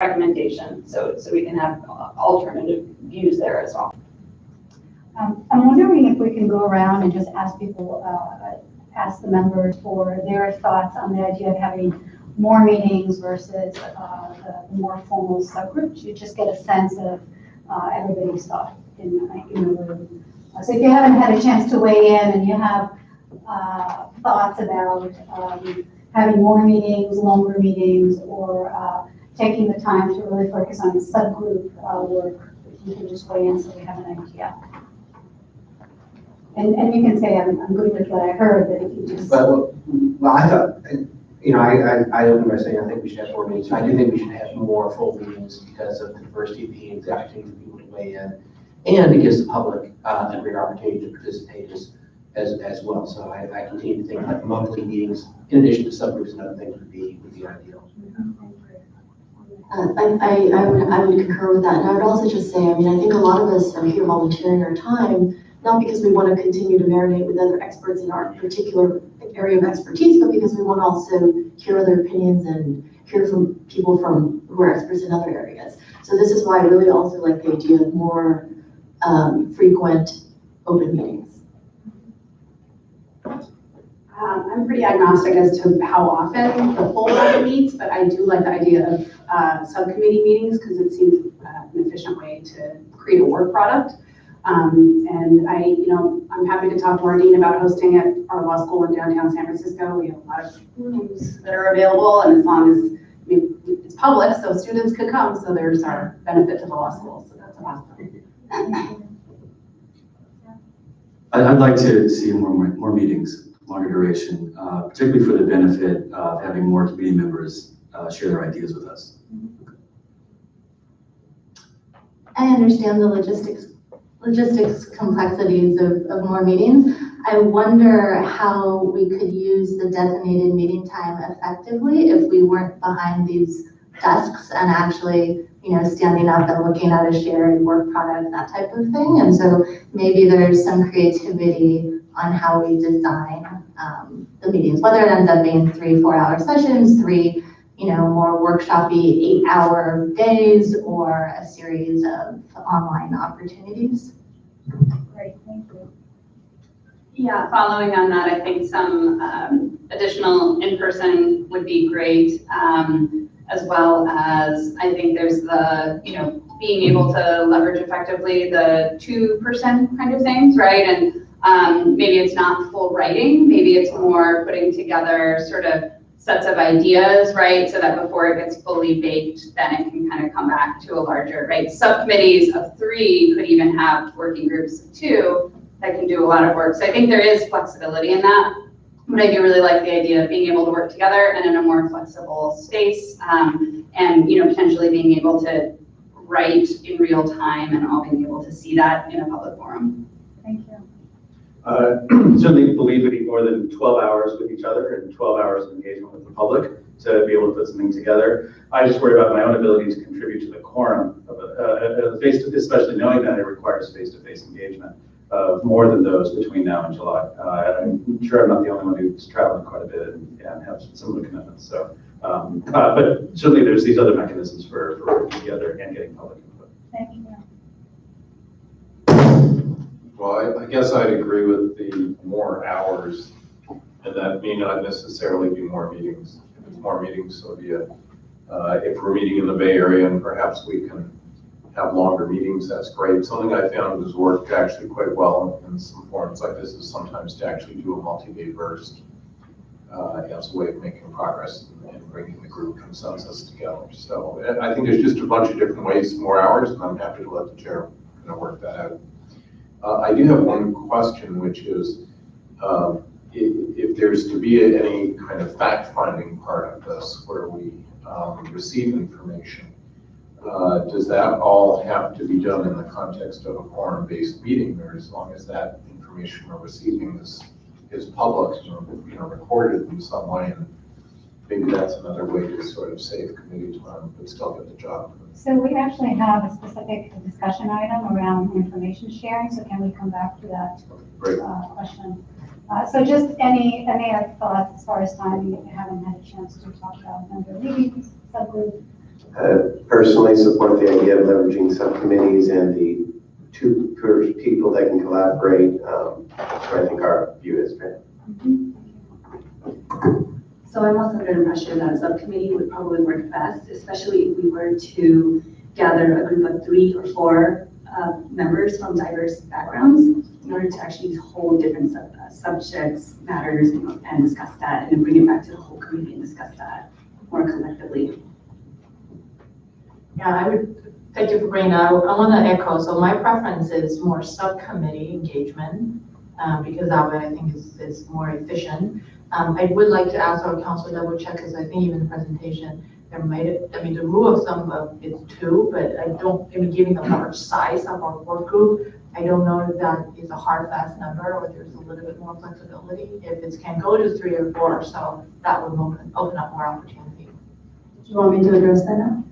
recommendation, so we can have alternative views there as well. I'm wondering if we can go around and just ask people, ask the members for their thoughts on the idea of having more meetings versus the more formal subgroups. You just get a sense of everybody's thought in the room. So if you haven't had a chance to weigh in and you have thoughts about having more meetings, longer meetings, or taking the time to really focus on subgroup work, you can just weigh in so we have an idea. And you can say, I'm good with what I heard, but if you just... Well, I thought, I opened by saying I think we should have more meetings. I do think we should have more full meetings because of the diversity of the opportunity for people to weigh in, and it gives the public a great opportunity to participate as well. So I continue to think that monthly meetings, in addition to subgroups and other things, would be ideal. I would concur with that, and I would also just say, I think a lot of us are here volunteering our time, not because we want to continue to marinate with other experts in our particular area of expertise, but because we want to also hear other opinions and hear from people who are experts in other areas. So this is why I really also like the idea of more frequent open meetings. I'm pretty agnostic as to how often the full board meets, but I do like the idea of subcommittee meetings because it seems an efficient way to create a work product. And I'm happy to talk to our dean about hosting at our law school in downtown San Francisco. We have a lot of rooms that are available, and as long as it's public, so students could come, so there's our benefit to the law school. So that's awesome. I'd like to see more meetings, longer duration, particularly for the benefit of having more committee members share their ideas with us. I understand the logistics complexities of more meetings. I wonder how we could use the designated meeting time effectively if we weren't behind these desks and actually, standing up and looking at a shared work product, that type of thing. And so maybe there's some creativity on how we design the meetings, whether it ends up being 3-4 hour sessions, 3 more workshop-y 8-hour days, or a series of online opportunities. Great, thank you. Yeah, following on that, I think some additional in-person would be great, as well as I think there's the, being able to leverage effectively the 2% kind of things, right? And maybe it's not full writing, maybe it's more putting together sort of sets of ideas, right? So that before it gets fully baked, then it can kind of come back to a larger, right? Subcommittees of 3 could even have working groups of 2 that can do a lot of work. So I think there is flexibility in that. But I do really like the idea of being able to work together and in a more flexible space, and potentially being able to write in real time and all being able to see that in a public forum. Thank you. Certainly believe we need more than 12 hours with each other and 12 hours of engagement with the public to be able to put something together. I just worry about my own ability to contribute to the quorum of especially knowing that it requires face-to-face engagement of more than those between now and July. I'm sure I'm not the only one who's traveling quite a bit and has similar commitments. So, but certainly there's these other mechanisms for working together and getting public input. Thank you. Well, I guess I'd agree with the more hours, and that may not necessarily be more meetings. If it's more meetings, so be it. If we're meeting in the Bay Area and perhaps we can have longer meetings, that's great. Something I found has worked actually quite well in some forums like this is sometimes to actually do a multi-day burst as a way of making progress and bringing the group consensus together. So I think there's just a bunch of different ways, more hours, and I'm happy to let the chair work that out. I do have one question, which is if there's to be any kind of fact-finding part of this where we receive information, does that all have to be done in the context of a forum-based meeting, or as long as that information we're receiving is public, recorded in some way, and maybe that's another way to sort of save committee time but still get the job done? So we actually have a specific discussion item around information sharing, so can we come back to that question? So just any other thoughts as far as timing, if you haven't had a chance to talk about member meetings, subgroup, personally support the idea of leveraging subcommittees and the two people that can collaborate. So I think our view is fair. So I'm also under the impression that a subcommittee would probably work best, especially if we were to gather a group of 3 or 4 members from diverse backgrounds in order to actually hold different subjects, matters, and discuss that, and then bring it back to the whole committee and discuss that more collectively. Yeah, thank you for bringing that. I want to echo, so my preference is more subcommittee engagement, because that way I think is more efficient. I would like to ask our council double check, because I think even the presentation, the rule of thumb is 2, but given the large size of our work group, I don't know if that is a hard, fast number, or there's a little bit more flexibility. If it can go to 3 or 4, so that would open up more opportunity. Do you want me to address that now?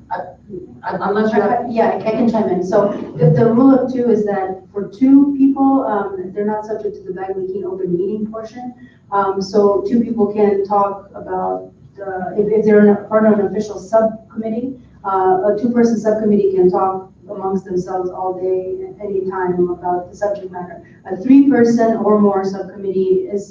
Unless you have. Yeah, I can chime in. So if the rule of 2 is that for 2 people, they're not subject to the bag-leaking open meeting portion. So 2 people can talk about, if they're part of an official subcommittee, a 2-person subcommittee can talk amongst themselves all day, anytime about the subject matter. A 3-person or more subcommittee is